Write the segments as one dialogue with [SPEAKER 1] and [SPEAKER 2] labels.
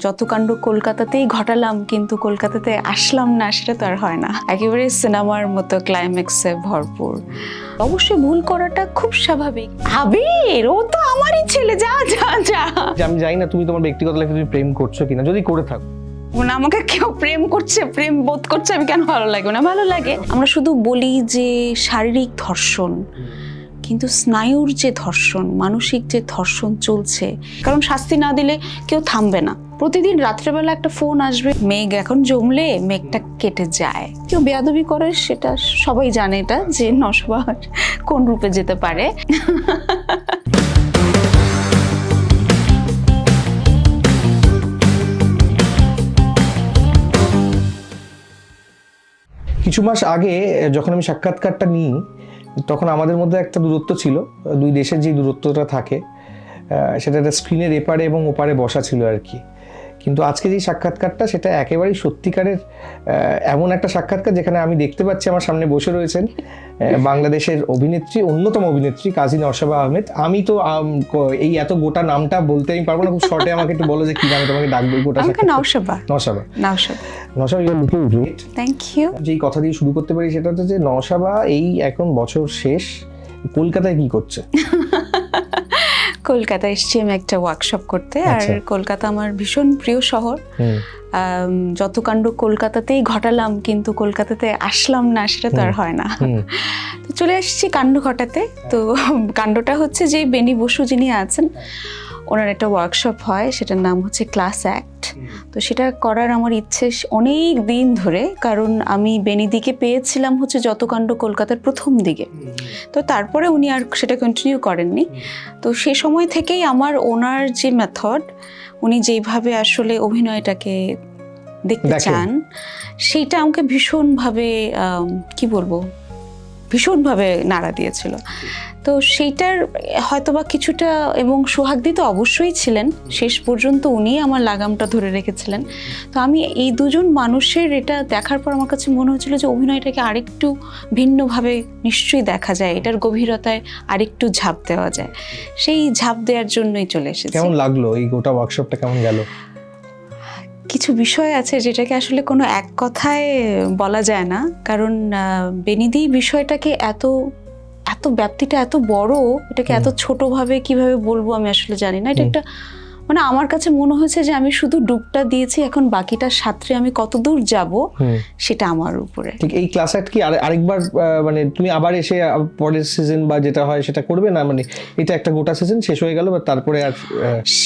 [SPEAKER 1] যত কাণ্ড কলকাতাতেই ঘটালাম কিন্তু কলকাতাতে আসলাম না, সেটা তো আর হয় না। একেবারে সিনেমার মতো ক্লাইম্যাক্সে ভরপুর। অবশ্যই ভুল করাটা খুব স্বাভাবিক। আবির, ও তো আমারই ছেলে, যা যা যা।
[SPEAKER 2] আমি জানি না তুমি তোমার ব্যক্তিগত লাইফে তুমি প্রেম করছো কিনা, যদি করে থাকো।
[SPEAKER 1] মানে আমাকে কেউ প্রেম করছে, প্রেম বোধ করছে, আমি কেন ভালো লাগবে না? ভালো লাগে। আমরা শুধু বলি যে শারীরিক ধর্ষণ, কিন্তু স্নায়ুর যে ধর্ষণ, মানসিক যে ধর্ষণ চলছে, কারণ শাস্তি না দিলে কেউ থামবে না। প্রতিদিন রাত্রেবেলা একটা ফোন আসবে, মেঘ এখন জমলে মেঘটা কেটে যায়। কেউ বেয়াদবি করে, সেটা সবাই জানে, এটা যে নশবা কোন রূপে যেতে পারে।
[SPEAKER 2] কিছু মাস আগে যখন আমি সাক্ষাৎকারটা নিই, তখন আমাদের মধ্যে একটা দূরত্ব ছিল, দুই দেশের যে দূরত্বটা থাকে সেটা একটা স্ক্রিনের এপারে এবং ওপারে বসা ছিল আর কি। কিন্তু আজকে যে সাক্ষাৎকারটা, সেটা একেবারেই সত্যিকারের এমন একটা সাক্ষাৎকার যেখানে আমি দেখতে পাচ্ছি আমার সামনে বসে রয়েছেন বাংলাদেশের অভিনেত্রী, অন্যতম অভিনেত্রী কাজী নওশাবা আহমেদ। আমি তো এই এত গোটা নামটা বলতে আমি পারবো না, খুব শর্টে আমাকে একটু বলো যে কি নামে তোমাকে ডাকবো। গোটা
[SPEAKER 1] Naushaba.
[SPEAKER 2] Naushaba
[SPEAKER 1] Naushaba
[SPEAKER 2] Naushaba, you are looking great.
[SPEAKER 1] Thank you.
[SPEAKER 2] যেই কথা দিয়ে শুরু করতে পারি সেটা হচ্ছে যে নওশাবা এই এখন বছর শেষ, কলকাতায় কি করছে?
[SPEAKER 1] কলকাতায় এসেছি আমি একটা ওয়ার্কশপ করতে। আর কলকাতা আমার ভীষণ প্রিয় শহর। যত কাণ্ড কলকাতাতেই ঘটালাম কিন্তু কলকাতাতে আসলাম না, সেটা তো আর হয় না। তো চলে এসেছি কাণ্ড ঘটাতে। তো কাণ্ডটা হচ্ছে যে বেনি বসু যিনি আছেন, ওনার একটা ওয়ার্কশপ হয়, সেটার নাম হচ্ছে ক্লাস অ্যাক্ট। তো সেটা করার আমার ইচ্ছে অনেক দিন ধরে, কারণ আমি বেনিদিকে পেয়েছিলাম হচ্ছে যত কাণ্ড কলকাতার প্রথম দিকে। তো তারপরে উনি আর সেটা কন্টিনিউ করেননি। তো সে সময় থেকেই আমার ওনার যে মেথড, উনি যেইভাবে আসলে অভিনয়টাকে দেখতে চান, সেইটা আমাকে ভীষণভাবে কি বলবো, ভীষণভাবে নাড়া দিয়েছিল। তো সেইটার হয়তোবা কিছুটা, এবং সোহাগদি তো অবশ্যই ছিলেন, শেষ পর্যন্ত উনি আমার লাগামটা ধরে রেখেছিলেন। তো আমি এই দুজন মানুষের এটা দেখার পর আমার কাছে মনে হচ্ছিল যে অভিনয়টাকে আরেকটু ভিন্নভাবে নিশ্চয়ই দেখা যায়, এটার গভীরতায় আরেকটু ঝাঁপ দেওয়া যায়। সেই ঝাঁপ দেওয়ার জন্যই চলে এসেছি।
[SPEAKER 2] কেমন লাগলো এই গোটা ওয়ার্কশপটা, কেমন গেল?
[SPEAKER 1] কিছু বিষয় আছে যেটাকে আসলে কোনো এক কথায় বলা যায় না, কারণ বেনিদি বিষয়টাকে এত ব্যাপ্তিটা এত বড়, এটাকে এত ছোটভাবে কিভাবে বলবো আমি আসলে জানি না। এটা একটা, মানে আমার কাছে মনে হয়েছে যে আমি শুধু ডুবটা দিয়েছি, এখন বাকিটা সাঁতরে আমি কত দূর যাব সেটা আমার উপরে। ঠিক
[SPEAKER 2] এই ক্লাস অ্যাক্ট কি আরেকবার, মানে তুমি আবার এসে পরের সিজন বা যেটা হয় সেটা করবে না? মানে এটা একটা গোটা সিজন শেষ হয়ে গেল, বা তারপরে আর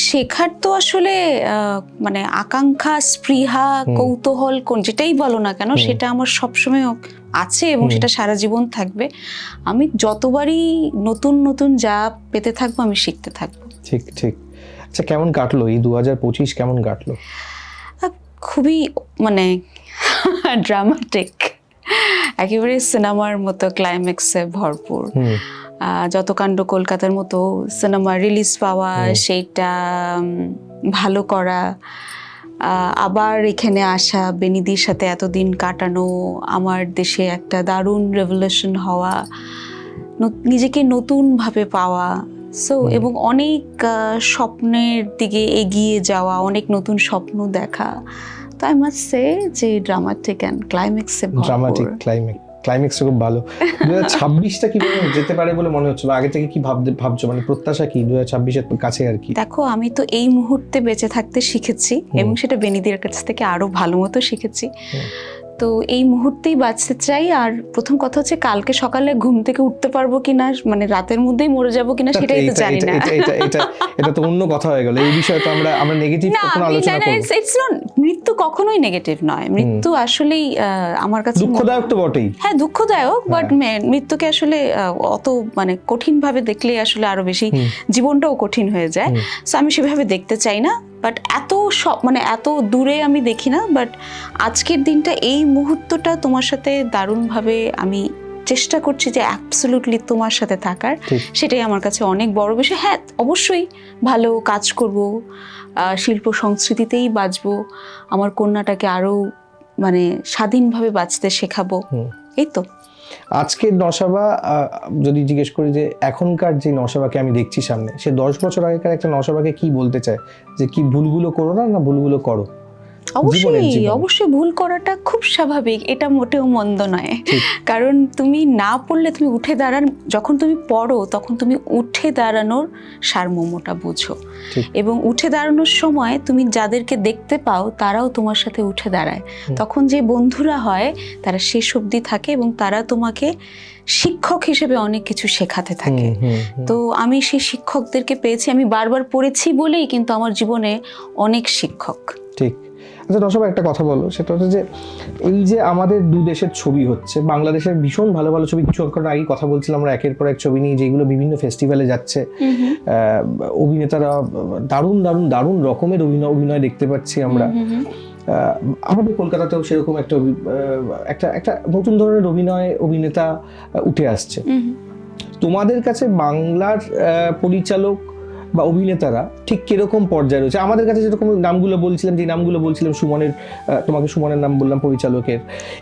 [SPEAKER 1] শেখার তো আসলে মানে আকাঙ্ক্ষা, স্পৃহা, কৌতূহল, কোন যেটাই বলো না কেন, সেটা আমার সবসময় আছে এবং সেটা সারা জীবন থাকবে। আমি যতবারই নতুন নতুন যা পেতে থাকবো, আমি শিখতে থাকবো।
[SPEAKER 2] ঠিক ঠিক। আচ্ছা, কেমন কাটলো এই 2025? কেমন কাটলো?
[SPEAKER 1] খুবই মানে ড্রামাটিক, একেবারে সিনেমার মতো ক্লাইম্যাক্সে ভরপুর। যত কাণ্ড কলকাতার মতো সিনেমা রিলিজ পাওয়া, সেইটা ভালো করা, আবার এখানে আসা, বেনিদির সাথে এতদিন কাটানো, আমার দেশে একটা দারুণ রেভলিউশন হওয়া, নিজেকে নতুনভাবে পাওয়া, এবং অনেক স্বপ্নের দিকে এগিয়ে যাওয়া, অনেক নতুন স্বপ্ন দেখা। তো আই মাস্ট সে যে ড্রামাটিক অ্যান্ড ক্লাইম্যাক্সে
[SPEAKER 2] ড্রামাটিক ক্লাইম্যাক্সটা খুব ভালো। 2026টা কিভাবে যেতে পারে বলে মনে হচ্ছে, আগে থেকে কি ভাবছো, মানে প্রত্যাশা কি 2026-এর কাছে আর কি?
[SPEAKER 1] দেখো, আমি তো এই মুহূর্তে বেঁচে থাকতে শিখেছি, এবং সেটা বেনিদির কাছ থেকে আরো ভালো মতো শিখেছি। তো এই মুহূর্তেই বাঁচতে চাই। আর প্রথম কথা হচ্ছে, কালকে সকালে ঘুম থেকে উঠতে পারবো কিনা, মানে রাতের মধ্যেই মরে যাবো কিনা, সেটাই তো জানি না।
[SPEAKER 2] এটা তো অন্য কথা হয়ে গেল। এই বিষয়ে তো আমরা নেগেটিভ কখনো আলোচনা করব না।
[SPEAKER 1] ইটস নট, মৃত্যু কখনোই নেগেটিভ নয়। মৃত্যু আসলেই আমার কাছে
[SPEAKER 2] দুঃখদায়ক তো বটেই।
[SPEAKER 1] হ্যাঁ, দুঃখদায়ক, বাট মৃত্যুকে আসলে অত মানে কঠিন ভাবে দেখলে আসলে আরো বেশি জীবনটাও কঠিন হয়ে যায়। সো আমি সেভাবে দেখতে চাই না, বাট এত দূরে আমি দেখি না। বাট আজকের দিনটা, এই মুহূর্তটা তোমার সাথে দারুণভাবে আমি চেষ্টা করছি যে অ্যাবসলিউটলি তোমার সাথে থাকার, সেটাই আমার কাছে অনেক বড় বিষয়। হ্যাঁ, অবশ্যই ভালো কাজ করব, শিল্প সংস্কৃতিতেই বাঁচবো, আমার কন্যাটাকে আরো মানে স্বাধীনভাবে বাঁচতে শেখাবো, এই তো।
[SPEAKER 2] আজকের নশাবা যদি জিজ্ঞেস করি যে এখনকার যে নশাবাকে আমি দেখছি সামনে, সে 10 বছর আগেকার একটা নশাবাকে কি বলতে চায়, যে কি ভুলগুলো করো না, না ভুলগুলো করো?
[SPEAKER 1] অবশ্যই ভুল করাটা খুব স্বাভাবিক, এটা মোটেও মন্দ নয়। কারণ তুমি না পড়লে তুমি উঠে যখন তুমি পড়ো তখন তুমি উঠে দাঁড়ানোর সারমর্মটা বুঝো, এবং উঠে দাঁড়ানোর সময় তুমি যাদেরকে দেখতে পাও তারাও তোমার সাথে উঠে দাঁড়ায়। তখন যে বন্ধুরা হয় তারা শেষ অবধি থাকে এবং তারা তোমাকে শিক্ষক হিসেবে অনেক কিছু শেখাতে থাকে। তো আমি সেই শিক্ষকদেরকে পেয়েছি, আমি বারবার পড়েছি বলেই কিন্তু আমার জীবনে অনেক শিক্ষক।
[SPEAKER 2] ঠিক। আচ্ছা নশাবা, একটা কথা বলো, সেটা হচ্ছে যে এই যে আমাদের দু দেশের ছবি হচ্ছে, বাংলাদেশের ভীষণ ভালো ভালো ছবি, কিছু আগে কথা বলছিলাম আমরা একের পর এক ছবি নিয়ে, যেগুলো বিভিন্ন ফেস্টিভ্যালে যাচ্ছে, অভিনেতারা দারুণ দারুণ দারুণ রকমের অভিনয় দেখতে পাচ্ছি আমরা। আমাদের কলকাতাতেও সেরকম একটা নতুন ধরনের অভিনেতা উঠে আসছে। তোমাদের কাছে বাংলার পরিচালক বা অভিনেতারা ঠিক কিরকম পর্যায়ে রয়েছে? আমাদের কাছে যেরকম নামগুলো বলছিলাম, তোমাকে সুমনের নাম বললাম পরিচালকের,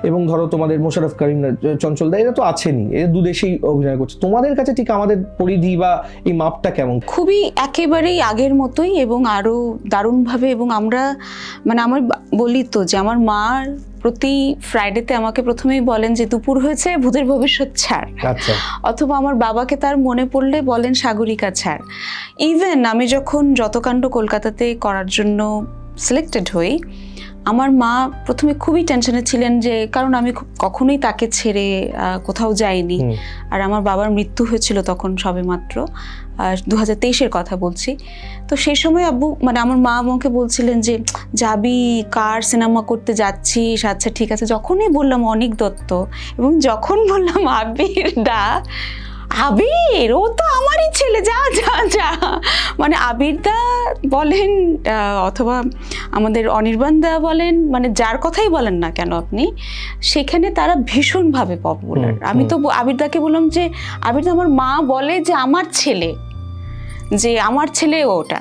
[SPEAKER 2] এবং ধরো তোমাদের মোশাররফ করিম, চঞ্চল দা, এরা তো আছেনই, এরা দুদেশেই অভিনয় করছে। তোমাদের কাছে ঠিক আমাদের পরিধি বা এই মাপটা কেমন?
[SPEAKER 1] খুবই একেবারেই আগের মতোই এবং আরো দারুণভাবে। এবং আমরা আমার বলি তো যে আমার মার প্রতি ফ্রাইডেতে আমাকে প্রথমেই বলেন যে দুপুর হয়েছে, ভূতের ভবিষ্যৎ ছাড়।
[SPEAKER 2] আচ্ছা।
[SPEAKER 1] অথবা আমার বাবাকে তার মনে পড়লে বলেন সাগরিকা ছাড়। ইভেন আমি যখন যতকাণ্ড কলকাতাতে করার জন্য সিলেক্টেড হই, আমার মা প্রথমে খুবই টেনশনে ছিলেন, যে কারণ আমি কখনোই তাকে ছেড়ে কোথাও যাইনি। আর আমার বাবার মৃত্যু হয়েছিল তখন সবেমাত্র, 2023-এর কথা বলছি। তো সেই সময় আব্বু আমার মা আমাকে বলছিলেন যে যাবি, কার সিনেমা করতে যাচ্ছিস? আচ্ছা ঠিক আছে। যখনই বললাম অনিক দত্ত এবং যখন বললাম আবির, ও তো আমারই ছেলে, যা যা যা। আবির দা বলেন অথবা আমাদের অনির্বাণ দা বলেন, যার কথাই বলেন না কেন আপনি, সেখানে তারা ভীষণভাবে পপুলার। আমি তো আবির দাকে বললাম যে আবির দা, আমার মা বলে যে আমার ছেলে ওটা।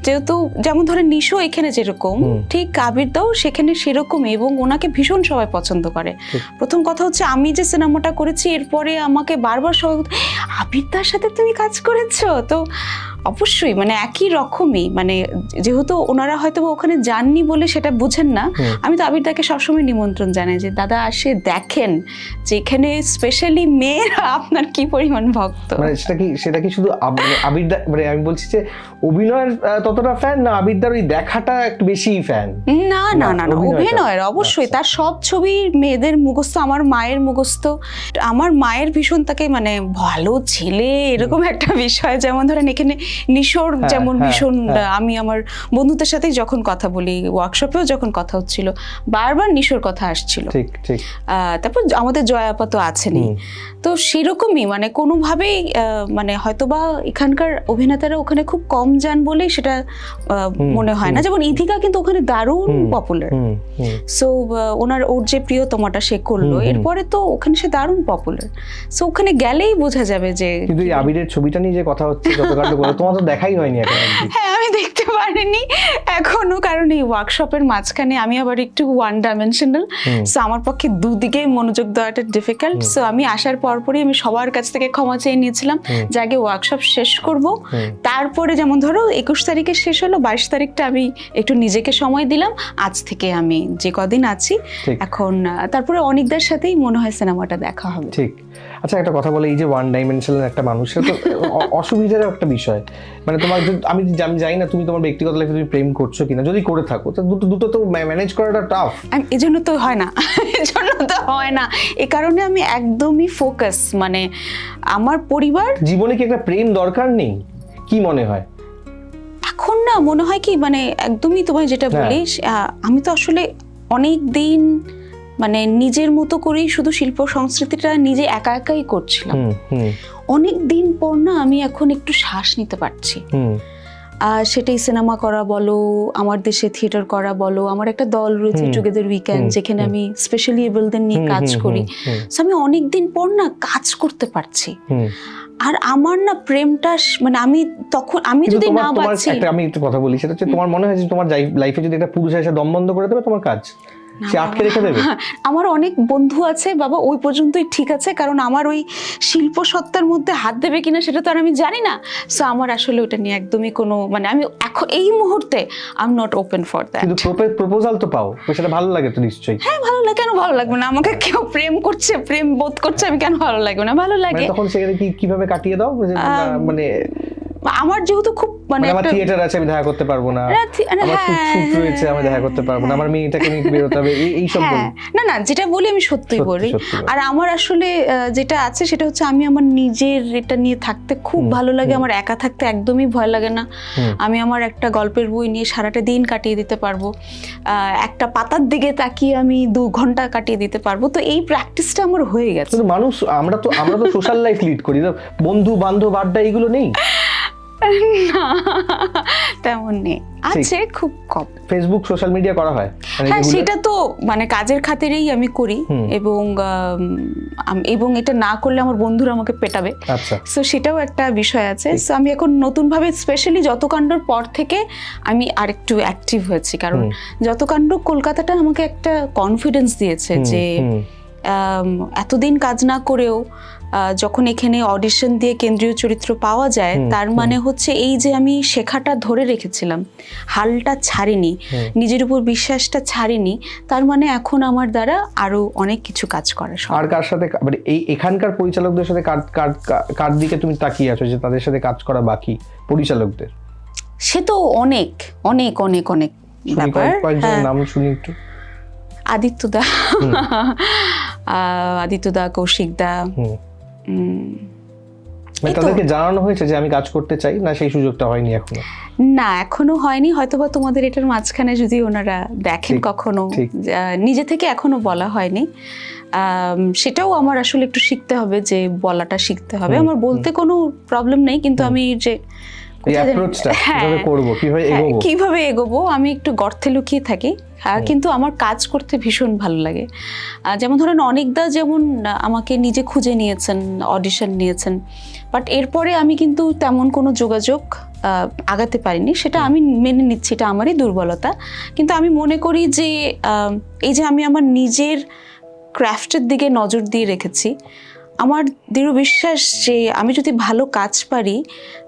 [SPEAKER 1] যেহেতু যেমন ধরেন নিশো এখানে যেরকম, ঠিক আবির দাও সেখানে সেরকমই, এবং ওনাকে ভীষণ সবাই পছন্দ করে। প্রথম কথা হচ্ছে আমি যে সিনেমাটা করেছি, এরপরে আমাকে বারবার সবাই আবির দার সাথে তুমি কাজ করেছো, তো অবশ্যই একই রকমই, যেহেতু ওনারা হয়তো ওখানে যাননি বলে সেটা বুঝেন না। আমি তো আবির দাকে সবসময় নিমন্ত্রণ জানাই যে দাদা আসে দেখেন যে এখানে স্পেশালি মেয়েরা আপনার কি পরিমাণ ভক্ত।
[SPEAKER 2] সেটা কি শুধু আবির দা, আমি বলছি যে অভিনয়ের ততটা ফ্যান না, আবির দার ওই দেখাটা একটু বেশি ফ্যান?
[SPEAKER 1] না না না না, অভিনয়ের অবশ্যই। তার সব ছবি মেয়েদের মুখস্থ, আমার মায়ের মুখস্থ। আমার মায়ের ভীষণ তাকে ভালো ছেলে এরকম একটা বিষয়। যেমন ধরেন এখানে নিশোর যেমন ভীষণ, আমি আমার বন্ধুদের সাথে যখন কথা বলি, ওয়ার্কশপেও যখন কথা হচ্ছিল, বারবার নিশোর কথা আসছিল। তারপর আমাদের জয়া আপা তো আছেনই। তো সেরকমই কোনোভাবেই হয়তোবা এখানকার অভিনেতারা ওখানে খুব কম যান বলেই সেটা মনে হয় না। যেমন ইথিকা কিন্তু ওখানে দারুণ পপুলার। সো ওর যে প্রিয়তমাটা সে করলো, এরপরে তো ওখানে সে দারুণ পপুলার। সো ওখানে গেলেই বোঝা যাবে যে।
[SPEAKER 2] কিন্তু এই আবিরের ছবিটা নিয়ে যে কথা হচ্ছে, তোমার তো দেখাই হয়নি এখন।
[SPEAKER 1] হ্যাঁ, আমি দেখতে পারিনি এখনো, কারণ এই ওয়ার্কশপের মাঝখানে আমি আবার একটু ওয়ান ডাইমেনশনাল। সো আমার পক্ষে দুদিকেই মনোযোগ দেওয়াটা ডিফিকাল্ট। সো আমি আসার পরপরই আমি সবার কাছ থেকে ক্ষমা চেয়ে নিয়েছিলাম যে আগে ওয়ার্কশপ শেষ করব, তারপরে যেমন ধরো 21 তারিখে শেষ হলো, 22 তারিখটা আমি একটু নিজেকে সময় দিলাম। আজ থেকে আমি যে কদিন আছি এখন, তারপরে অনিকদার সাথেই মনে হয় সিনেমাটা দেখা হবে।
[SPEAKER 2] ঠিক। আচ্ছা একটা কথা বলে, এই যে ওয়ান ডাইমেনশনাল একটা মানুষের তো অসুবিধার একটা বিষয়, তোমার আমি জানি না তুমি তোমার ব্যক্তিগত লাইফে তুমি প্রেম করছো কিনা, যদি করে থাকো তো দুটো তো ম্যানেজ করাটা টাফ।
[SPEAKER 1] এজন্য তো হয় না, এই কারণে আমি একদমই ফোকাস, আমার পরিবার।
[SPEAKER 2] জীবনে কি একটা প্রেম দরকার নেই, কি মনে হয়
[SPEAKER 1] এখন? না, মনে হয় কি একদমই তোমায় যেটা বলিস, আমি তো আসলে অনেক দিন নিজের মতো করেই শুধু শিল্প সংস্কৃতিটা নিজে একা একাই করছিলাম। অনেক দিন পর না আমি এখন একটু শ্বাস নিতে পারছি। সেটাই সিনেমা করা বলো, আমার দেশে থিয়েটার করা বলো, আমার একটা দল রয়েছে টুগেদার উইকেন্ড, যেখানে আমি স্পেশালি এবলদের নিয়ে কাজ করি। আমি অনেক দিন পর না কাজ করতে পারছি। আর আমার না প্রেমটা আমি যদি না পাচ্ছি।
[SPEAKER 2] আমি একটু কথা বলি, সেটা হচ্ছে তোমার মনে হয় যে তোমার লাইফে যদি একটা পুরুষ এসে দম বন্ধ করে দেবে তোমার কাজ? সে আটকে রেখে দেবে?
[SPEAKER 1] আমার অনেক বন্ধু আছে বাবা, ওই পর্যন্তই ঠিক আছে, কারণ আমার ওই শিল্প সত্তার মধ্যে হাত দেবে কিনা সেটা তো আর আমি জানি না। সো আমার আসলে ওটা নিয়ে একদমই কোনো মানে আমি এখন এই মুহূর্তে I am not open for that.
[SPEAKER 2] কিন্তু প্রপোজাল তো পাও, সেটা ভালো লাগে তো নিশ্চয়ই?
[SPEAKER 1] হ্যাঁ ভালো লাগে, কেন ভালো লাগবে না? আমাকে কেউ প্রেম করছে, প্রেম বোধ করছে, আমি কেন ভালো লাগবে না? ভালো লাগে।
[SPEAKER 2] তখন সেখানে কিভাবে কাটিয়ে দাও? মানে
[SPEAKER 1] আমার যেহেতু খুব মানে
[SPEAKER 2] আমার থিয়েটার আছে, আমি দেখা করতে পারবো না, আমার শুট রয়েছে, আমি দেখা করতে পারবো না, আমার মেয়েটাকে নিয়ে বেরোতে হবে, এই সব
[SPEAKER 1] না যেটা বলি আমি সত্যিই বলি। আর আমার আসলে যেটা আছে সেটা হচ্ছে আমি আমার নিজের এটা নিয়ে থাকতে খুব ভালো লাগে। আমার একা থাকতে একদমই ভয় লাগে না। আমি আমার একটা গল্পের বই নিয়ে সারাটা দিন কাটিয়ে দিতে পারবো, একটা পাতার দিকে তাকিয়ে আমি 2 ঘন্টা কাটিয়ে দিতে পারবো। তো এই প্র্যাকটিসটা আমার হয়ে গেছে।
[SPEAKER 2] মানুষ আমরা তো সোশ্যাল লাইফ লিড করি, বন্ধু বান্ধব আড্ডা এগুলো নেই?
[SPEAKER 1] না তেমন নেই, আছে খুব কম।
[SPEAKER 2] ফেসবুক সোশ্যাল মিডিয়া করা হয়?
[SPEAKER 1] হ্যাঁ সেটা তো মানে কাজের খাতিরেই আমি করি, এবং এটা না করলে আমার বন্ধুরা আমাকে পেটাবে।
[SPEAKER 2] আচ্ছা,
[SPEAKER 1] সো সেটাও একটা বিষয় আছে। সো আমি এখন নতুন ভাবে স্পেশালি যতকাণ্ডর পর থেকে আমি আরেকটু অ্যাক্টিভ হয়েছি, কারণ যতকাণ্ড কলকাতাটা আমাকে একটা কনফিডেন্স দিয়েছে যে এতদিন কাজ না করেও যখন এখানে অডিশন দিয়ে কেন্দ্রীয় চরিত্র পাওয়া যায়, তার মানে হচ্ছে এই যে আমি শেখাটা ধরে রেখেছিলাম, হালটা ছাড়িনি, নিজের উপর বিশ্বাসটা ছাড়িনি, তার মানে এখন আমার দ্বারা আরো অনেক কিছু কাজ করা সম্ভব।
[SPEAKER 2] আর কার সাথে মানে এই এখানকার পরিচালকদের সাথে কার দিকে তুমি তাকিয়ে আছো যে তাদের সাথে কাজ করা বাকি পরিচালকদের?
[SPEAKER 1] সে তো অনেক অনেক অনেক অনেক ব্যাপার।
[SPEAKER 2] কয়েকজনের নাম শুনি একটু।
[SPEAKER 1] আদিত্য দা, কৌশিক দা।
[SPEAKER 2] তাদেরকে জানানো হয়েছে যে আমি কাজ করতে চাই, না সেই সুযোগটা হয়নি এখনো?
[SPEAKER 1] না এখনো হয়নি, হয়তোবা তোমাদের এটার মাঝখানে যদি ওনারা দেখেন কখনো, নিজে থেকে এখনো বলা হয়নি। সেটাও আমার আসলে একটু শিখতে হবে, যে বলাটা শিখতে হবে। আমার বলতে কোনো প্রবলেম নেই, কিন্তু আমি যে কিভাবে এগোবো আমি একটু গর্তে লুকিয়ে থাকি। কিন্তু আমার কাজ করতে ভীষণ ভালো লাগে। যেমন ধরেন অনেকদা যেমন আমাকে নিজে খুঁজে নিয়েছেন, অডিশন নিয়েছেন, বাট এরপরে আমি কিন্তু তেমন কোনো যোগাযোগ আগাতে পারিনি। সেটা আমি মেনে নিচ্ছি, এটা আমারই দুর্বলতা। কিন্তু আমি মনে করি যে এই যে আমি আমার নিজের ক্রাফটের দিকে নজর দিয়ে রেখেছি, আমার দৃঢ় বিশ্বাস যে আমি যদি ভালো কাজ পারি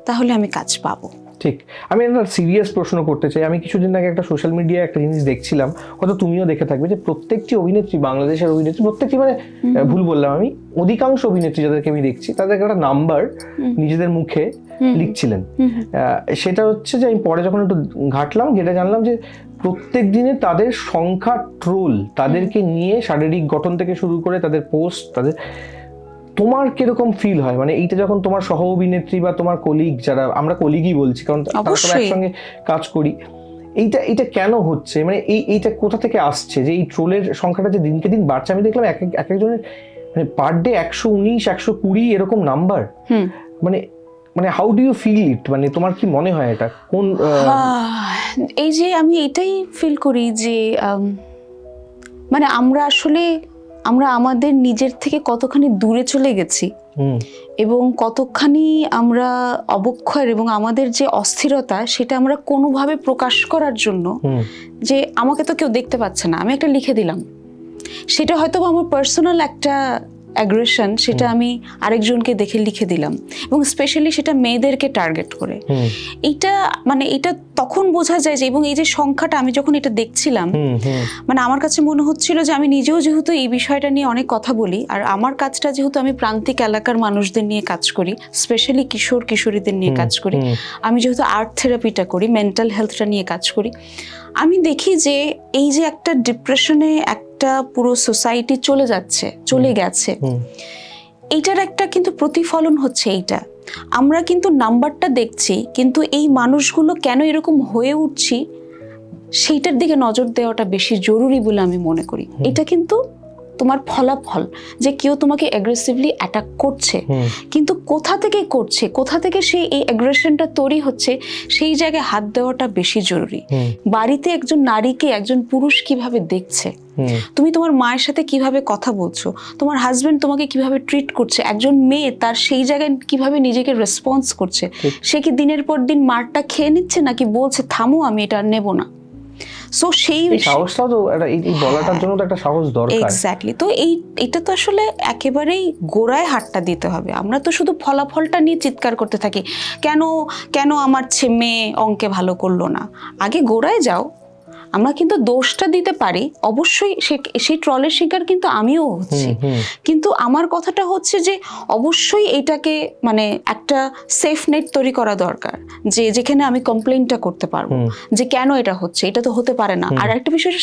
[SPEAKER 1] তাহলে আমি কাজ পাবো।
[SPEAKER 2] ঠিক। আমি একটা সিরিয়াস প্রশ্ন করতে চাই। আমি কিছুদিন আগে একটা সোশ্যাল মিডিয়ায় একটা জিনিস দেখছিলাম, হয়তো তুমিও দেখে থাকবে, যে প্রত্যেকটি অভিনেত্রী, বাংলাদেশের অভিনেত্রী প্রত্যেকটি, মানে ভুল বললাম আমি, অধিকাংশ অভিনেত্রী যাদেরকে আমি দেখছি তাদেরকে একটা নাম্বার নিজেদের মুখে লিখছিলেন। সেটা হচ্ছে যে আমি পরে যখন একটু ঘাটলাম, যেটা জানলাম যে প্রত্যেক দিনে তাদের সংখ্যা ট্রোল, তাদেরকে নিয়ে শারীরিক গঠন থেকে শুরু করে তাদের পোস্ট, তাদের, তোমার কিরকম ফিল হয়? মানে এইটা যখন তোমার সহ অভিনেত্রী বা তোমার কলিগ, যারা আমরা কলিগই বলছি কারণ তারা সবাই একসঙ্গে কাজ করি, এইটা কেন হচ্ছে? মানে এইটা কোথা থেকে আসছে যে এই ট্রোলের সংখ্যাটা যে দিনকে দিন বাড়ছে? আমি দেখলাম এক একজনের মানে পার ডে 119, 120 এরকম নাম্বার। মানে how do you feel it? মানে তোমার কি মনে হয় এটা কোন?
[SPEAKER 1] এই যে আমি এটাই ফিল করি যে মানে আমরা আমাদের নিজের থেকে কতখানি দূরে চলে গেছি, এবং কতখানি আমরা অবক্ষয় এবং আমাদের যে অস্থিরতা সেটা আমরা কোনোভাবে প্রকাশ করার জন্য, যে আমাকে তো কেউ দেখতে পাচ্ছে না, আমি একটা লিখে দিলাম, সেটা হয়তো আমার পার্সোনাল একটা অ্যাগ্রেশন, সেটা আমি আরেকজনকে দেখে লিখে দিলাম, এবং স্পেশালি সেটা মেয়েদেরকে টার্গেট করে। এটা তখন বোঝা যায় যে, এবং এই যে সংখ্যাটা আমি যখন এটা দেখছিলাম, মানে আমার কাছে মনে হচ্ছিল যে আমি নিজেও যেহেতু এই বিষয়টা নিয়ে অনেক কথা বলি, আর আমার কাজটা যেহেতু আমি প্রান্তিক এলাকার মানুষদের নিয়ে কাজ করি, স্পেশালি কিশোর কিশোরীদের নিয়ে কাজ করি, আমি যেহেতু আর্ট থেরাপিটা করি, মেন্টাল হেলথটা নিয়ে কাজ করি, আমি দেখি যে এই যে একটা ডিপ্রেশনে একটা পুরো সোসাইটি চলে গেছে, এইটার একটা কিন্তু প্রতিফলন হচ্ছে এইটা। আমরা কিন্তু নাম্বারটা দেখছি, কিন্তু এই মানুষগুলো কেন এরকম হয়ে উঠছি সেইটার দিকে নজর দেওয়াটা বেশি জরুরি বলে আমি মনে করি। এটা কিন্তু তোমার ফলাফল যে কেউ তোমাকে অ্যাগ্রেসিভলি অ্যাটাক করছে, কিন্তু কোথা থেকে করছে, কোথা থেকে সেই এই অ্যাগ্রেশনটা তৈরি হচ্ছে, সেই জায়গায় হাত দেওয়াটা বেশি জরুরি। বাড়িতে একজন নারীকে একজন পুরুষ কিভাবে দেখছে, তুমি তোমার মায়ের সাথে কিভাবে কথা বলছো, তোমার হাজবেন্ড তোমাকে কিভাবে ট্রিট করছে, একজন মেয়ে তার সেই জায়গায় কিভাবে নিজেকে রেসপন্স করছে, সে কি দিনের পর দিন মারটা খেয়ে নিচ্ছে নাকি বলছে থামো আমি এটা আর নেব না। সো সেই
[SPEAKER 2] সাহসটাও তো এই বলাটার জন্য তো একটা সাহস দরকার।
[SPEAKER 1] এক্স্যাক্টলি। তো এটা তো আসলে একেবারেই গোড়ায় হাতটা দিতে হবে। আমরা তো শুধু ফলাফলটা নিয়ে চিৎকার করতে থাকি, কেন আমার মেয়ে অঙ্কে ভালো করলো না। আগে গোড়ায় যাও। আমরা কিন্তু দোষটা দিতে পারি, অবশ্যই সেই ট্রলের শিকার কিন্তু আমিও হচ্ছি, কিন্তু আমার কথাটা হচ্ছে যে অবশ্যই এটাকে মানে একটা সেফ নেট তৈরি করা দরকার, যেখানে আমি কমপ্লেইনটা করতে পারবো যে কেন এটা হচ্ছে, এটা তো হতে পারে না। আর একটা বিষয়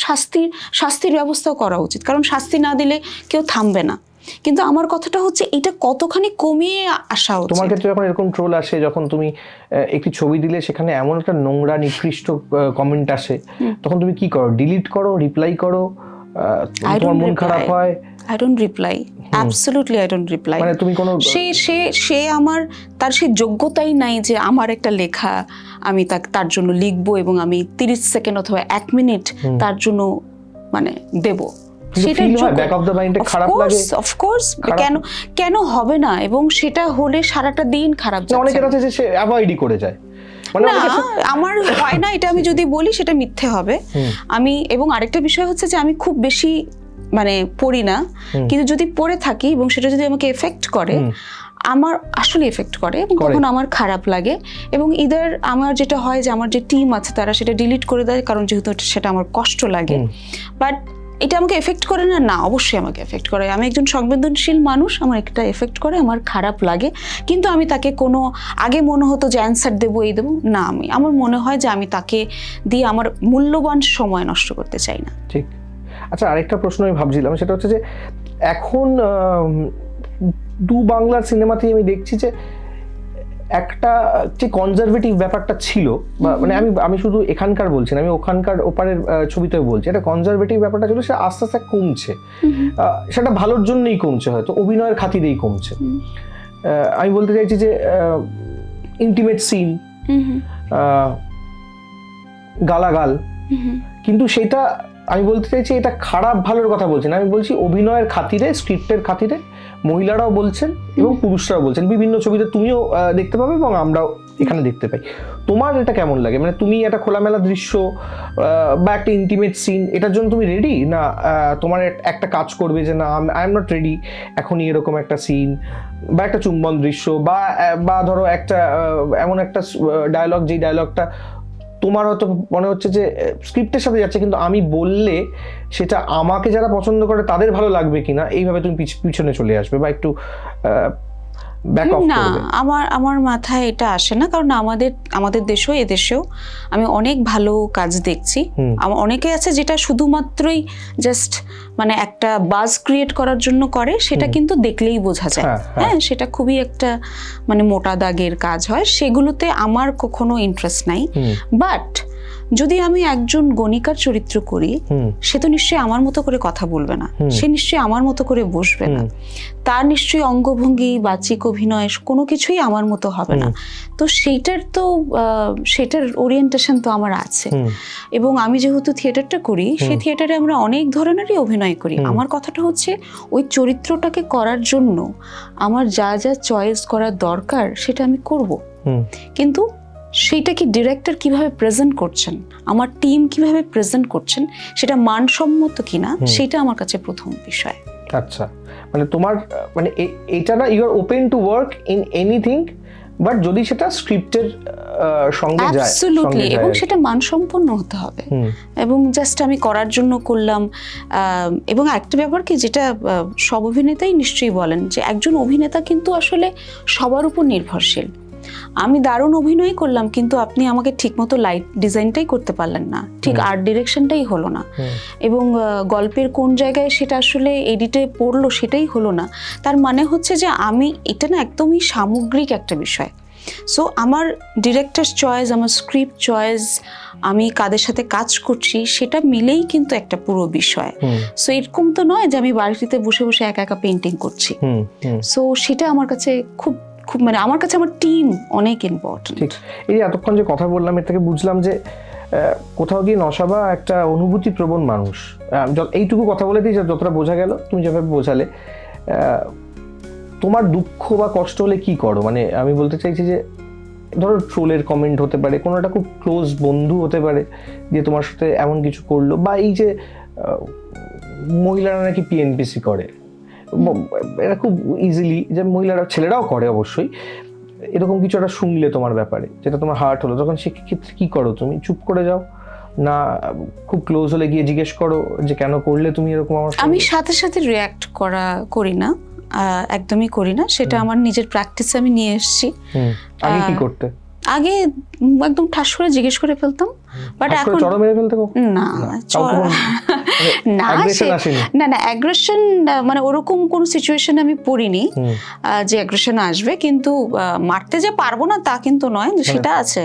[SPEAKER 1] শাস্তির ব্যবস্থাও করা উচিত, কারণ শাস্তি না দিলে কেউ থামবে না। কিন্তু আমার কথাটা হচ্ছে এটা কতখানি কমিয়ে আসা উচিত।
[SPEAKER 2] তোমার ক্ষেত্রে যখন এরকম ট্রোল আসে, যখন তুমি একটি ছবি দিলে সেখানে এমন একটা নোংরা নিকৃষ্ট কমেন্ট আসে, তখন তুমি কি করো? ডিলিট করো, রিপ্লাই করো? তোমার মন খারাপ হয়?
[SPEAKER 1] I don't reply. Absolutely I don't reply.
[SPEAKER 2] মানে তুমি কোনো
[SPEAKER 1] সে তার সেই যোগ্যতাই নাই যে আমার একটা লেখা আমি তার জন্য লিখবো এবং আমি 30 সেকেন্ড অথবা 1 মিনিট তার জন্য মানে দেব।
[SPEAKER 2] সেটা ব্যাক অফ দ্য মাইন্ডে খারাপ লাগে।
[SPEAKER 1] অফকোর্স, কেন হবে না? এবং সেটা হলে সারাটা দিন খারাপ যায়।
[SPEAKER 2] অনেকের আছে যে সে অ্যাভয়েডই করে যায়।
[SPEAKER 1] না, আমার হয় না, এটা আমি যদি বলি সেটা মিথ্যে হবে। এবং আরেকটা বিষয় হচ্ছে যে আমি খুব বেশি মানে পড়ি না, কিন্তু যদি পড়ে থাকি এবং সেটা যদি আমাকে এফেক্ট করে, আমার আসলে এফেক্ট করে এবং তখন আমার খারাপ লাগে। এবং আমার যেটা হয় যে আমার যে টিম আছে তারা সেটা ডিলিট করে দেয়, কারণ যেহেতু সেটা আমার কষ্ট লাগে। বাট এটা আমাকে এফেক্ট করে না, অবশ্যই আমাকে এফেক্ট করে। আমি একজন সংবেদনশীল মানুষ, আমার একটা এফেক্ট করে, আমার খারাপ লাগে। কিন্তু আমি তাকে আগে মনে হতো যে অ্যান্সার দেবো, এই দেবো না, আমার মনে হয় যে আমি তাকে দিয়ে আমার মূল্যবান সময় নষ্ট করতে চাই না।
[SPEAKER 2] ঠিক। আচ্ছা, আরেকটা প্রশ্ন আমি ভাবছিলাম, সেটা হচ্ছে যে এখন বাংলার সিনেমাতেই আমি দেখছি যে একটা যে কনজারভেটিভ ব্যাপারটা ছিল, মানে আমি শুধু এখানকার বলছি না, আমি ওখানকার ওপারের ছবিতেও বলছি, এটা কনজারভেটিভ ব্যাপারটা ছিল, সেটা আস্তে আস্তে কমছে। সেটা ভালোর জন্যই কমছে, হয়তো অভিনয়ের খাতিরেই কমছে। আমি বলতে চাইছি যে ইন্টিমেট সিন, গালাগাল, কিন্তু সেটা আমি বলতে চাইছি এটা খারাপ ভালোর কথা বলছি না, আমি বলছি অভিনয়ের খাতিরে, স্ক্রিপ্টের খাতিরে মহিলারাও বলছেন এবং পুরুষরাও বলছেন। বিভিন্ন ছবিতে তুমিও দেখতে পাবে এবং আমরাও এখানে দেখতে পাই। তোমার এটা কেমন লাগে? মানে তুমি একটা খোলামেলা দৃশ্য বা একটা ইন্টিমেট সিন, এটার জন্য তুমি রেডি না? তোমার একটা কাজ করবে যে না, আই এম নট রেডি এখনই এরকম একটা সিন বা একটা চুম্বন দৃশ্য বা ধরো একটা এমন একটা ডায়লগ, যেই ডায়লগটা তোমার হয়তো মনে হচ্ছে যে স্ক্রিপ্টের সাথে যাচ্ছে, কিন্তু আমি বললে সেটা আমাকে যারা পছন্দ করে তাদের ভালো লাগবে কিনা, এইভাবে তুমি পিছনে চলে আসবে বা একটু ব্যাক অফ করবে?
[SPEAKER 1] না, আমার মাথায় এটা আসে না, কারণ আমাদের দেশেও এদেশেও আমি অনেক ভালো কাজ দেখছি। অনেকে আছে যেটা শুধুমাত্রই জাস্ট মানে একটা বাজ ক্রিয়েট করার জন্য করে, সেটা কিন্তু দেখলেই বোঝা যায়। হ্যাঁ, সেটা খুবই একটা মানে মোটা দাগের কাজ হয়, সেগুলোতে আমার কখনো ইন্টারেস্ট নাই। বাট যদি আমি একজন গণিকার চরিত্র করি, সে তো নিশ্চয়ই আমার মতো করে কথা বলবে না, সে নিশ্চয়ই আমার মতো করে বসবে না, তার নিশ্চয়ই অঙ্গভঙ্গি, বাচিক অভিনয় কোনো কিছুই আমার মতো হবে না। তো সেটার ওরিয়েন্টেশন তো আমার আছে। এবং আমি যেহেতু থিয়েটারটা করি, সেই থিয়েটারে আমরা অনেক ধরনেরই অভিনয় করি। আমার কথাটা হচ্ছে ওই চরিত্রটাকে করার জন্য আমার যা যা চয়েস করা দরকার সেটা আমি করব, কিন্তু সেইটা কি ডিরেক্টর কিভাবে প্রেজেন্ট করছেন, আমার টিম কিভাবে প্রেজেন্ট করছেন, সেটা মানসম্মত কিনা, সেটা আমার কাছে প্রথম বিষয়।
[SPEAKER 2] আচ্ছা, মানে তোমার মানে এটা না, you are open to work in anything, but যদি সেটা স্ক্রিপ্টের সঙ্গে যায়,
[SPEAKER 1] অ্যাবসলিউটলি, এবং সেটা মানসম্পন্ন হতে হবে। এবং জাস্ট আমি করার জন্য করলাম। এবং একটা ব্যাপার কি, যেটা সব অভিনেতাই নিশ্চয়ই বলেন, যে একজন অভিনেতা কিন্তু আসলে সবার উপর নির্ভরশীল। আমি দারুণ অভিনয় করলাম, কিন্তু আপনি আমাকে ঠিকমতো লাইট ডিজাইনটাই করতে পারলেন না, ঠিক আর্ট ডিরেকশনটাই হলো না, এবং গল্পের কোন জায়গায় সেটা আসলে এডিটে পড়লো সেটাই হলো না। তার মানে হচ্ছে যে এটা না একদমই সামগ্রিক একটা বিষয়। সো আমার ডিরেক্টর চয়েস, আমার স্ক্রিপ্ট চয়েস, আমি কাদের সাথে কাজ করছি, সেটা মিলেই কিন্তু একটা পুরো বিষয়। সো এরকম তো নয় যে আমি বাড়িতে বসে বসে একা একা পেন্টিং করছি। সো সেটা আমার কাছে খুব মানে আমার কাছে আমার টিম অনেক ইম্পর্টেন্ট।
[SPEAKER 2] ঠিক। এই যে এতক্ষণ যে কথা বললাম, এর থেকে বুঝলাম যে কোথাও গিয়ে নশাবা একটা অনুভূতি প্রবণ মানুষ। এইটুকু কথা বলে দিই, যতটা বোঝা গেল, তুমি যেভাবে বোঝালে, তোমার দুঃখ বা কষ্ট হলে কি করো? মানে আমি বলতে চাইছি যে ধরো ট্রোলের কমেন্ট হতে পারে, কোনো একটা খুব ক্লোজ বন্ধু হতে পারে যে তোমার সাথে এমন কিছু করলো, বা এই যে মহিলারা নাকি পিএনপিসি করে, এটা খুব ইজিলি, যে মহিলারা ছেলেরাও করে অবশ্যই, এরকম কিছু একটা শুনলে তোমার ব্যাপারে যেটা তোমার হার্ট হলো, তখন সেক্ষেত্রে কি করো তুমি? চুপ করে যাও, না খুব ক্লোজ হলে গিয়ে জিজ্ঞেস করো যে কেন করলে তুমি এরকম?
[SPEAKER 1] আমি সাথে সাথে রিয়াক্ট করি না, একদমই করি না, সেটা আমার নিজের প্র্যাকটিসে আমি নিয়ে এসেছি।
[SPEAKER 2] আগে কি করতে?
[SPEAKER 1] আগে একদম ঠাস করে জিজ্ঞেস করে ফেলতাম, বাট এখন
[SPEAKER 2] চড় মেরে ফেলতে
[SPEAKER 1] না, না অ্যাগ্রেশন মানে ওরকম কোন সিচুয়েশন আমি পড়িনি যে অ্যাগ্রেশন আসবে, কিন্তু মারতে যে পারবো না তা কিন্তু নয়, সেটা আছে,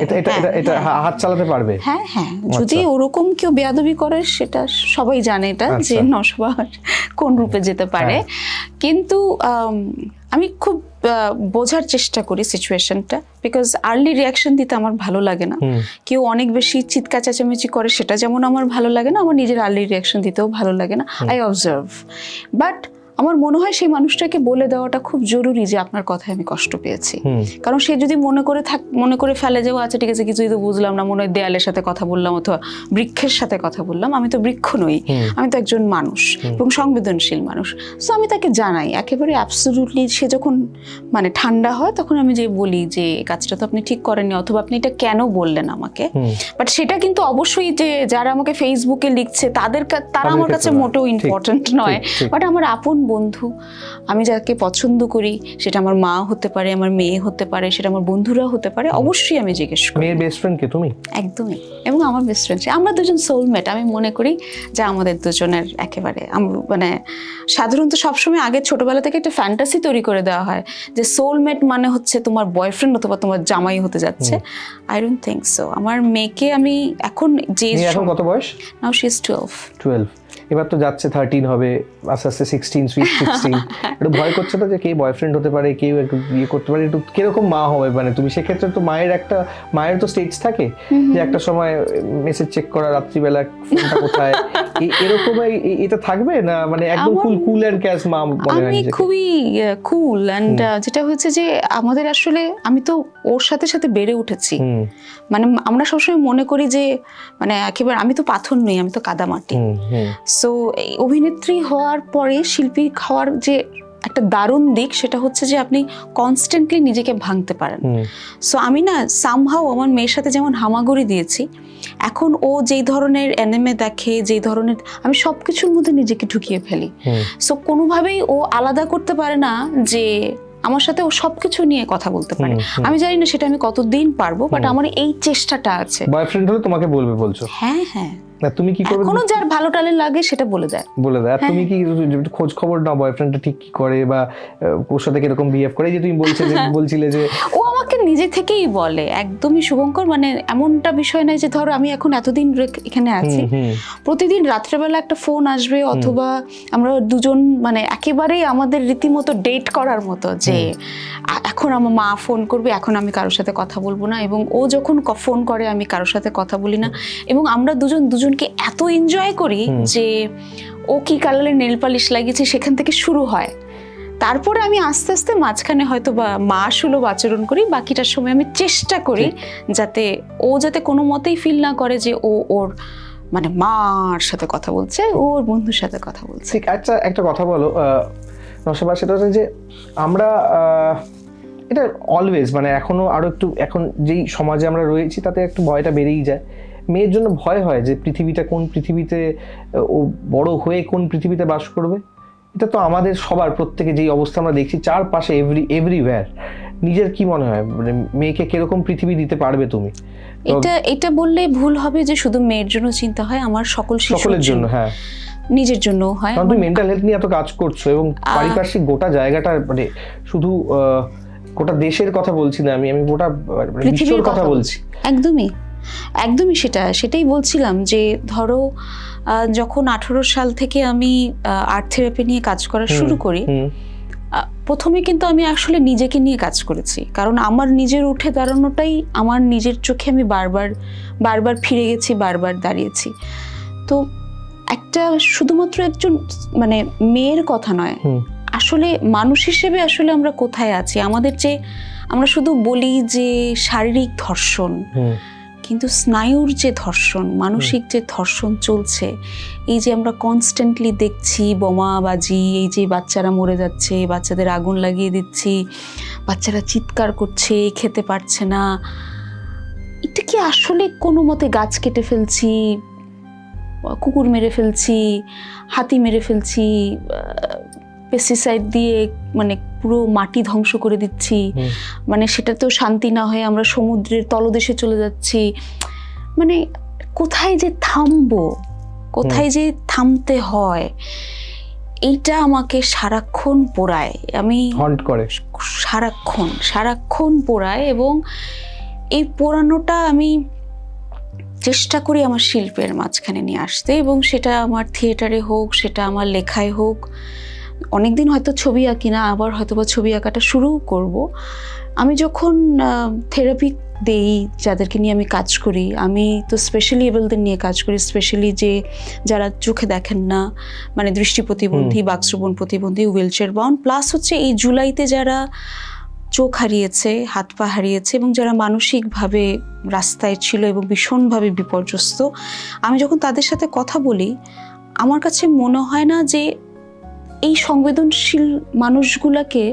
[SPEAKER 2] এটা হাত চালাতে পারবে।
[SPEAKER 1] হ্যাঁ হ্যাঁ, যদি ওরকম কেউ বেয়াদবি করে সেটা সবাই জানে, এটা যে নসবার কোন রূপে যেতে পারে, কিন্তু আমি খুব বোঝার চেষ্টা করি সিচুয়েশনটা, বিকজ আর্লি রিয়াকশন দিতে আমার ভালো লাগে না। কেউ অনেক বেশি চিৎকার চেঁচামেচি করে, সেটা যেমন আমার ভালো লাগে না, আমার নিজের আর্লি রিয়াকশন দিতেও ভালো লাগে না। আই অবজার্ভ, বাট আমার মনে হয় সেই মানুষটাকে বলে দেওয়াটা খুব জরুরি যে আপনার কথায় আমি কষ্ট পেয়েছি, কারণ সে যদি মনে করে ফেলে যে ও আচ্ছা ঠিক আছে কিছুই তো বুঝলাম না, মনে হয় দেয়ালের সাথে কথা বললাম অথবা বৃক্ষের সাথে কথা বললাম, আমি তো বৃক্ষ নই, আমি তো একজন মানুষ এবং সংবেদনশীল মানুষ। সো আমি তাকে জানাই একেবারে অ্যাবসলিউটলি, সে যখন মানে ঠান্ডা হয় তখন আমি যে বলি যে কাজটা তো আপনি ঠিক করেননি, অথবা আপনি এটা কেন বললেন আমাকে। বাট সেটা কিন্তু অবশ্যই যে যারা আমাকে ফেসবুকে লিখছে তারা আমার কাছে মোটেও ইম্পর্টেন্ট নয়, বাট আমার আপন বন্ধু, আমি যাকে পছন্দ করি, সেটা আমার মা হতে পারে, আমার মেয়ে হতে পারে, সেটা আমার বন্ধুরা হতে পারে, অবশ্যই আমি জিজ্ঞেস করি।
[SPEAKER 2] মেয়ের বেস্ট ফ্রেন্ড কে তুমি?
[SPEAKER 1] একদমই, এবং আমার বেস্ট ফ্রেন্ড, আমরা দুজন সোলমেট। আমি মনে করি যে আমাদের দুজনের একেবারে মানে সাধারণত সবসময় আগে ছোটবেলা থেকে একটা ফ্যান্টাসি তৈরি করে দেওয়া হয় যে সোলমেট মানে হচ্ছে তোমার বয়ফ্রেন্ড অথবা তোমার জামাই হতে যাচ্ছে। I don't think so. আমার মেয়েকে আমি এখন যে,
[SPEAKER 2] এখন কত বয়স?
[SPEAKER 1] Now she is 12।
[SPEAKER 2] এবার তো যাচ্ছে 13 হবে, আস্তে আস্তে 16, সুইট 16। একটু ভয় করছে তো যে কে বয়ফ্রেন্ড হতে পারে, কেউ একটু বিয়ে করতে পারে, একটু কিরকম মা হবে মানে তুমি? সেক্ষেত্রে তো মায়ের তো স্টেজ থাকে যে একটা সময় মেসেজ চেক করা, রাত্রিবেলা ফোনটা কোথায়, এরকম এটা থাকবে না? মানে একদম কুল এন্ড ক্যাশ মা মনে হয়।
[SPEAKER 1] আমি খুবই কুল এন্ড যেটা হচ্ছে যে আমাদের আসলে, আমি তো ওর সাথে সাথে বেড়ে উঠেছি, মানে আমরা সবসময় মনে করি যে মানে একেবারে আমি তো পাথর নই, আমি তো কাদামাটি। সো অভিনেত্রী হওয়ার পরে শিল্পী হওয়ার যে একটা দারুণ দিক, সেটা হচ্ছে যে আপনি কনস্ট্যান্টলি নিজেকে ভাঙতে পারেন। সো আমি না সামহাও আমার মেয়ের সাথে যেমন হামাগুড়ি দিয়েছি, এখন ও যেই ধরনের অ্যানিমে দেখে, যেই ধরনের, আমি সবকিছুর মধ্যে নিজেকে ঢুকিয়ে ফেলি। সো কোনোভাবেই ও আলাদা করতে পারে না যে আমার সাথে ও সবকিছু নিয়ে কথা বলতে পারে। আমি জানি না সেটা আমি কতদিন পারবো, বাট আমার এই চেষ্টাটা আছে।
[SPEAKER 2] বয়ফ্রেন্ড হলে তোমাকে বলবে বলছো?
[SPEAKER 1] হ্যাঁ হ্যাঁ,
[SPEAKER 2] না তুমি কি করবে?
[SPEAKER 1] কোনো যার ভালো টালে লাগে সেটা বলে দেয়। আর
[SPEAKER 2] তুমি কি খোঁজ খবর নাও বয়ফ্রেন্ডটা ঠিক কি করে, বা ওর সাথে কিরকম বিহেভ করে? যে তুমি বলছিলে যে
[SPEAKER 1] ও আমাকে নিজে থেকেই বলে, একদমই শুভঙ্কর, মানে এমনটা বিষয় নাই যে ধরো আমি এখন এতদিন এখানে আছি, প্রতিদিন রাত্রেবেলা একটা ফোন আসবে, অথবা আমরা দুজন মানে একেবারেই আমাদের রীতিমতো ডেট করার মতো, যে এখন আমার মা ফোন করবে, এখন আমি কারোর সাথে কথা বলবো না, এবং ও যখন ফোন করে আমি কারোর সাথে কথা বলি না, এবং আমরা দুজনকে এত এনজয় করি যে ও কি কালারের নেল পালিশ লাগিয়েছে সেখান থেকে শুরু হয়। তারপরে আমি আস্তে আস্তে মাঝখানে হয়তো বা মা সুলভ আচরণ করি, বাকিটার সময় আমি চেষ্টা করি যাতে কোনো মতেই ফিল না করে যে ও ওর মানে মার সাথে কথা বলছে, ওর বন্ধুর সাথে কথা বলছে।
[SPEAKER 2] আচ্ছা একটা কথা বলো নশবা, সেটা হচ্ছে যে আমরা এটা অলওয়েজ মানে এখনো আরো একটু, এখন যেই সমাজে আমরা রয়েছি তাতে একটু ভয়টা বেড়েই যায়। মেয়ের জন্য ভয় হয় যে কোন পৃথিবীতে ও বড় হয়ে কোন পৃথিবীতে বাস করবে। এটা তো আমাদের সবার, প্রত্যেকে যেই অবস্থা আমরা দেখছি চারপাশে এভরিওয়্যার, নিজের কি মনে হয় মানে মেয়েকে কিরকম পৃথিবী দিতে পারবে তুমি?
[SPEAKER 1] এটা বললে ভুল হবে যে শুধু মেয়ের জন্য চিন্তা হয়, আমার সকলের জন্য, হ্যাঁ নিজের জন্য হয়।
[SPEAKER 2] কারণ তুমি মেন্টাল হেলথ নিয়ে এত কাজ করছো, এবং পারিপার্শ্বিক গোটা জায়গাটা মানে শুধু গোটা দেশের কথা বলছি না, আমি গোটা বিশ্বের কথা বলছি।
[SPEAKER 1] একদমই সেটাই বলছিলাম যে ধরো যখন 18 সাল থেকে আমি আর্ট থেরাপি নিয়ে কাজ করা শুরু করি, প্রথমে কিন্তু আমি আসলে নিজেকে নিয়ে কাজ করেছি, কারণ আমার নিজের উঠে দাঁড়ানোটাই আমার নিজের চোখে আমি বারবার ফিরে গেছি, বারবার দাঁড়িয়েছি। তো একটা শুধুমাত্র একজন মানে মেয়ের কথা নয়, আসলে মানুষ হিসেবে আসলে আমরা কোথায় আছি, আমাদের যে আমরা শুধু বলি যে শারীরিক ধর্ষণ, কিন্তু স্নায়ুর যে ধর্ষণ, মানসিক যে ধর্ষণ চলছে, এই যে আমরা কনস্ট্যান্টলি দেখছি বোমাবাজি, এই যে বাচ্চারা মরে যাচ্ছে, বাচ্চাদের আগুন লাগিয়ে দিচ্ছি, বাচ্চারা চিৎকার করছে, খেতে পারছে না, এটা কি আসলে কোনো মতে গাছ কেটে ফেলছি, কুকুর মেরে ফেলছি, হাতি মেরে ফেলছি, পেস্টিসাইড দিয়ে মানে পুরো মাটি ধ্বংস করে দিচ্ছি, মানে সেটাতেও শান্তি না হয়ে আমরা সমুদ্রের তলদেশে চলে যাচ্ছি, মানে কোথায় যে থামবো, কোথায় যে থামতে হয়, এইটা আমাকে সারাক্ষণ পোড়ায়। আমি
[SPEAKER 2] হন্ট করে সারাক্ষণ
[SPEAKER 1] পোড়ায়, এবং এই পোড়ানোটা আমি চেষ্টা করি আমার শিল্পের মাঝখানে নিয়ে আসতে, এবং সেটা আমার থিয়েটারে হোক, সেটা আমার লেখায় হোক। অনেকদিন হয়তো ছবি আঁকি না, আবার হয়তো বা ছবি আঁকাটা শুরু করব। আমি যখন থেরাপি দেই, যাদেরকে নিয়ে আমি কাজ করি, আমি তো স্পেশালি এবলদের নিয়ে কাজ করি, স্পেশালি যে যারা চোখে দেখেন না, মানে দৃষ্টি প্রতিবন্ধী, বাকশ্রবণ প্রতিবন্ধী, হুইল চেয়ার বাউন্ড, প্লাস হচ্ছে এই জুলাইতে যারা চোখ হারিয়েছে, হাত পা হারিয়েছে, এবং যারা মানসিকভাবে রাস্তায় ছিল এবং ভীষণভাবে বিপর্যস্ত। আমি যখন তাদের সাথে কথা বলি, আমার কাছে মনে হয় না যে এই সংবেদনশীল মানুষগুলোকে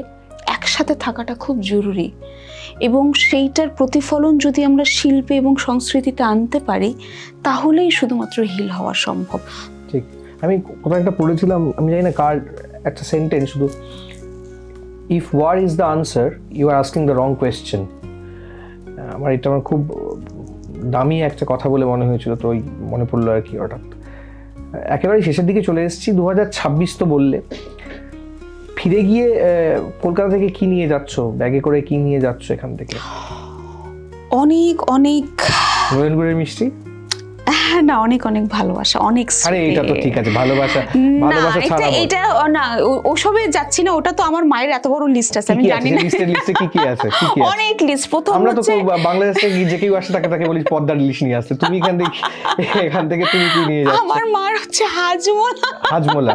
[SPEAKER 1] একসাথে থাকাটা খুব জরুরি, এবং সেইটার প্রতিফলন যদি আমরা শিল্পে এবং সংস্কৃতিতে আনতে পারি, তাহলেই শুধুমাত্র হিল হওয়া সম্ভব।
[SPEAKER 2] ঠিক, আমি কোথাও একটা পড়েছিলাম, আমি জানি না কার, একটা সেন্টেন্স শুধু, if war is the answer, you are asking the wrong question. আমার খুব দামি একটা কথা বলে মনে হয়েছিল, তো ওই মনে পড়লো আর কি হঠাৎ। একেবারে শেষের দিকে চলে এসেছি, 2026 তো বললে, ফিরে গিয়ে কলকাতা থেকে কি নিয়ে যাচ্ছ, ব্যাগে করে কি নিয়ে যাচ্ছ এখান থেকে?
[SPEAKER 1] অনেক
[SPEAKER 2] নরেনগুড়ের মিষ্টি,
[SPEAKER 1] না, অনেক ভালোবাসা, অনেক।
[SPEAKER 2] আরে এটা তো ঠিক আছে, ভালোবাসা ছাড়া
[SPEAKER 1] এটা না, ওসবে যাচ্ছি না, ওটা তো আমার মায়ের এত বড় লিস্ট আছে, আমি জানি না
[SPEAKER 2] লিস্টে কি আছে।
[SPEAKER 1] অনেক লিস্ট। প্রথম
[SPEAKER 2] আমরা তো বাংলাদেশে যে কেউ আসে তাকে বলি পদ্মার ইলিশ নিয়ে আসতে, তুমি এখান থেকে তুমি কি নিয়ে যাচ্ছ?
[SPEAKER 1] আমার মার হচ্ছে হাজমোলা,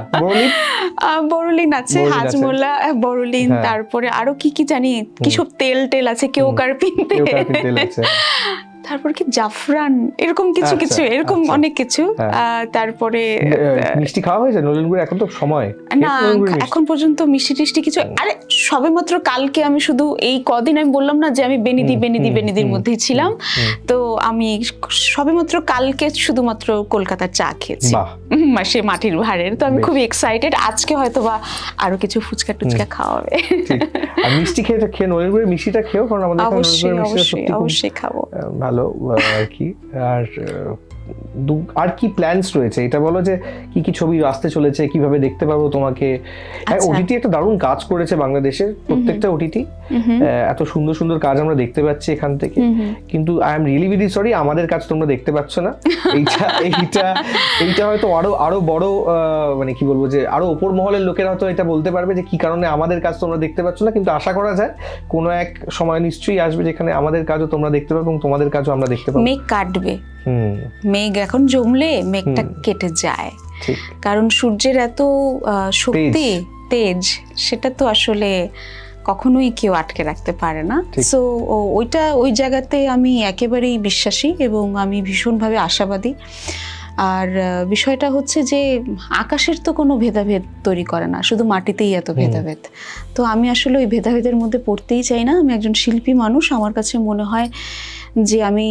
[SPEAKER 1] বড়লিন আছে, হাজমোলা, বড়লিন, তারপরে আরো কি জানি কি সব তেল আছে, কেওকার্পিন তেল আছে, তারপর কি জাফরান, এরকম কিছু এরকম অনেক কিছু। তারপরে
[SPEAKER 2] মিষ্টি খাওয়া হয়েছে নলেনগুড়ে? এখন তো সময়
[SPEAKER 1] না, এখন পর্যন্ত মিষ্টি টিষ্টি কিছু। আরে সবেমাত্র কালকে আমি শুধু এই কদিন আমি বললাম না যে আমি বেনিদির মধ্যেই ছিলাম, তো আমি সবেমাত্র কালকে শুধুমাত্র কলকাতার চা খেয়েছি, সে মাটির ভাড়ের। তো আমি খুবই এক্সাইটেড, আজকে হয়তো বা আরো কিছু ফুচকা টুচকা খাওয়া হবে।
[SPEAKER 2] আর মিষ্টি খেয়ে নলেনগুড়ের মিষ্টিটা খেও, কারণ আমাদের
[SPEAKER 1] অবশ্যই খাবো,
[SPEAKER 2] ভালো আর কি। আর কি প্ল্যানস রয়েছে এটা বলো, যে কি ছবি আসতে চলেছে, কিভাবে দেখতে পাবো তোমাকে? ওটিটি একটা দারুণ কাজ করেছে বাংলাদেশের, প্রত্যেকটা ওটিটি এত সুন্দর কাজ আমরা দেখতে পাচ্ছি এখান থেকে, কিন্তু I am really very sorry, আমাদের কাজ তোমরা দেখতে পাচ্ছ না। এইটা হয়তো আরো বড়, মানে কি বলবো, যে আরো ওপর মহলের লোকেরা হয়তো এটা বলতে পারবে যে কি কারণে আমাদের কাজ তোমরা দেখতে পাচ্ছ না, কিন্তু আশা করা যায় কোনো এক সময় নিশ্চয়ই আসবে যেখানে আমাদের কাজও তোমরা দেখতে পাবে এবং তোমাদের কাজও আমরা দেখতে পাবো।
[SPEAKER 1] মেঘ কাটবে, মেঘ এখন জমলে মেঘটা কেটে যায়, কারণ সূর্যের এত শক্তি, তেজ, সেটা তো আসলে কখনোই কেউ আটকে রাখতে পারে না। সো ওই জায়গাতে আমি একেবারেই বিশ্বাসী এবং আমি ভীষণভাবে আশাবাদী। আর বিষয়টা হচ্ছে যে আকাশের তো কোনো ভেদাভেদ তৈরি করে না, শুধু মাটিতেই এত ভেদাভেদ। তো আমি আসলে ওই ভেদাভেদের মধ্যে পড়তেই চাই না। আমি একজন শিল্পী মানুষ, আমার কাছে মনে হয় যে আমি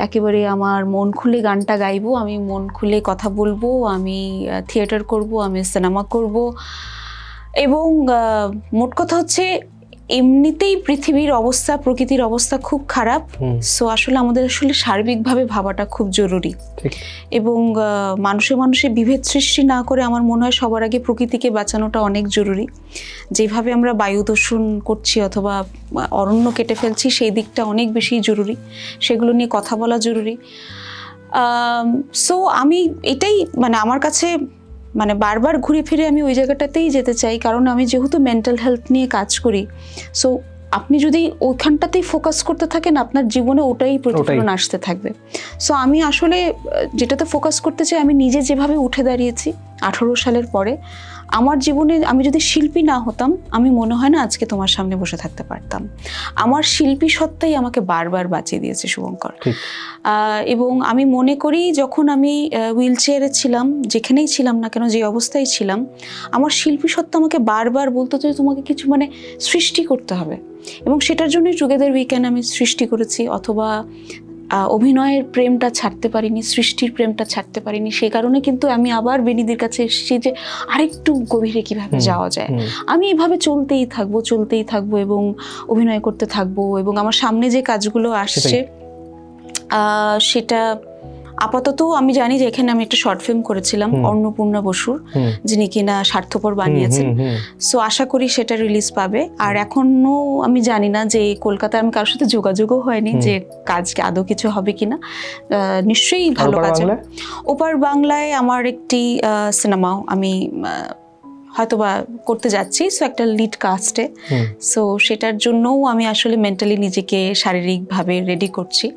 [SPEAKER 1] একেবারে আমার মন খুলে গানটা গাইবো, আমি মন খুলে কথা বলবো, আমি থিয়েটার করব, আমি সিনেমা করব। এবং মোট কথা হচ্ছে এমনিতেই পৃথিবীর অবস্থা, প্রকৃতির অবস্থা খুব খারাপ। সো আসলে আমাদের আসলে সার্বিকভাবে ভাবাটা খুব জরুরি, এবং মানুষে বিভেদ সৃষ্টি না করে আমার মনে হয় সবার আগে প্রকৃতিকে বাঁচানোটা অনেক জরুরি। যেভাবে আমরা বায়ু দূষণ করছি অথবা অরণ্য কেটে ফেলছি, সেই দিকটা অনেক বেশি জরুরি, সেগুলো নিয়ে কথা বলা জরুরি। সো আমি এটাই, মানে আমার কাছে মানে বারবার ঘুরে ফিরে আমি ওই জায়গাটাতেই যেতে চাই, কারণ আমি যেহেতু মেন্টাল হেলথ নিয়ে কাজ করি। সো আপনি যদি ওইখানটাতেই ফোকাস করতে থাকেন, আপনার জীবনে ওটাই প্রতিফলন আসতে থাকবে। সো আমি আসলে যেটাতে ফোকাস করতে চাই, আমি নিজে যেভাবে উঠে দাঁড়িয়েছি, 18 সালের পরে আমার জীবনে আমি যদি শিল্পী না হতাম, আমি মনে হয় না আজকে তোমার সামনে বসে থাকতে পারতাম। আমার শিল্পী সত্তাই আমাকে বারবার বাঁচিয়ে দিয়েছে শুভঙ্কর। এবং আমি মনে করি যখন আমি হুইল চেয়ারে ছিলাম, যেখানেই ছিলাম না কেন, যে অবস্থায় ছিলাম, আমার শিল্পী সত্তা আমাকে বারবার বলতো যে তোমাকে কিছু মানে সৃষ্টি করতে হবে, এবং সেটার জন্যই টুগেদার উইকেন্ড আমি সৃষ্টি করেছি। অথবা অভিনয়ের প্রেমটা ছাড়তে পারিনি, সৃষ্টির প্রেমটা ছাড়তে পারিনি, সেই কারণে কিন্তু আমি আবার বেনিদির কাছে এসেছি যে আরেকটু গভীরে কিভাবে যাওয়া যায়। আমি এভাবে চলতেই থাকবো এবং অভিনয় করতে থাকবো, এবং আমার সামনে যে কাজগুলো আসছে সেটা আপাতত আমি জানি যে এখানে আমি একটা শর্ট ফিল্ম করেছিলাম অন্নপূর্ণা বসুর, যিনি কিনা স্বার্থপর বানিয়েছেন। সো আশা করি সেটা রিলিজ পাবে। আর এখনো আমি জানি না যে কলকাতায় আমি কারোর সাথে যোগাযোগও হয়নি যে কাজকে আদৌ কিছু হবে কিনা। নিশ্চয়ই ভালো কাজ হবে। ওপার বাংলায় আমার একটি সিনেমাও আমি হয়তোবা করতে যাচ্ছি, সো একটা লিড কাস্টে। সো সেটার জন্যও আমি আসলে মেন্টালি নিজেকে শারীরিকভাবে রেডি করছি,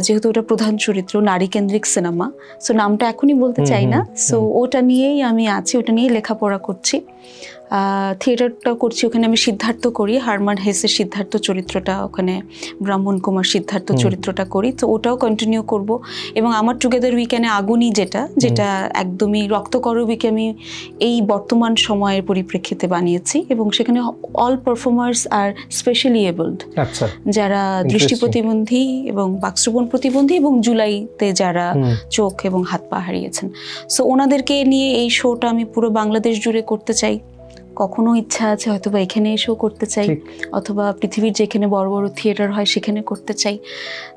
[SPEAKER 1] যেহেতু ওটা প্রধান চরিত্র, নারী কেন্দ্রিক সিনেমা। সো নামটা এখনই বলতে চাই না। সো ওটা নিয়েই আমি আছি, ওটা নিয়েই লেখাপড়া করছি। থিয়েটারটা করছি, ওখানে আমি সিদ্ধার্থ করি, হারমান হেসের সিদ্ধার্থ চরিত্রটা, ওখানে ব্রাহ্মণ কুমার সিদ্ধার্থ চরিত্রটা করি। তো ওটাও কন্টিনিউ করব। এবং আমার টুগেদার উইকেন্ডে আগুনই যেটা একদমই রক্তকরবীকে আমি এই বর্তমান সময়ের পরিপ্রেক্ষিতে বানিয়েছি, এবং সেখানে অল পারফর্মার্স আর স্পেশালি এবলড, যারা দৃষ্টি প্রতিবন্ধী এবং বাকশ্রবণ প্রতিবন্ধী, এবং জুলাইতে যারা চোখ এবং হাত পা হারিয়েছেন। সো ওনাদেরকে নিয়ে এই শোটা আমি পুরো বাংলাদেশ জুড়ে করতে চাই। কখনো ইচ্ছা আছে হয়তোবা এখানে এসেও করতে চাই, অথবা পৃথিবীর যেখানে বড় বড় থিয়েটার হয় সেখানে করতে চাই।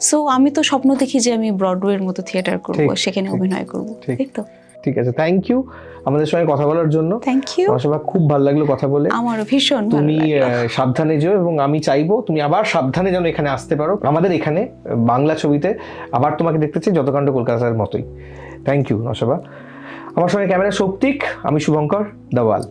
[SPEAKER 1] সো আমি তো স্বপ্ন দেখি যে আমি ব্রডওয়ের মতো থিয়েটার করব, সেখানে অভিনয় করব।
[SPEAKER 2] ঠিক আছে, থ্যাংক ইউ আমাদের সঙ্গে কথা বলার জন্য।
[SPEAKER 1] থ্যাংক ইউ,
[SPEAKER 2] সবাই খুব ভালো লাগলো কথা বলে।
[SPEAKER 1] আমারও ভীষণ ভালো লাগলো।
[SPEAKER 2] তুমি সাবধানে যেও, এবং আমি চাইবো তুমি আবার সাবধানে যেন এখানে আসতে পারো আমাদের এখানে বাংলা ছবিতে। আবার তোমাকে দেখতে চাই যতকাণ্ড কলকাতার মতোই। থ্যাংক ইউ নশবা। আমার সঙ্গে ক্যামেরা সৌপ্তিক, আমি শুভঙ্কর দাওয়াল।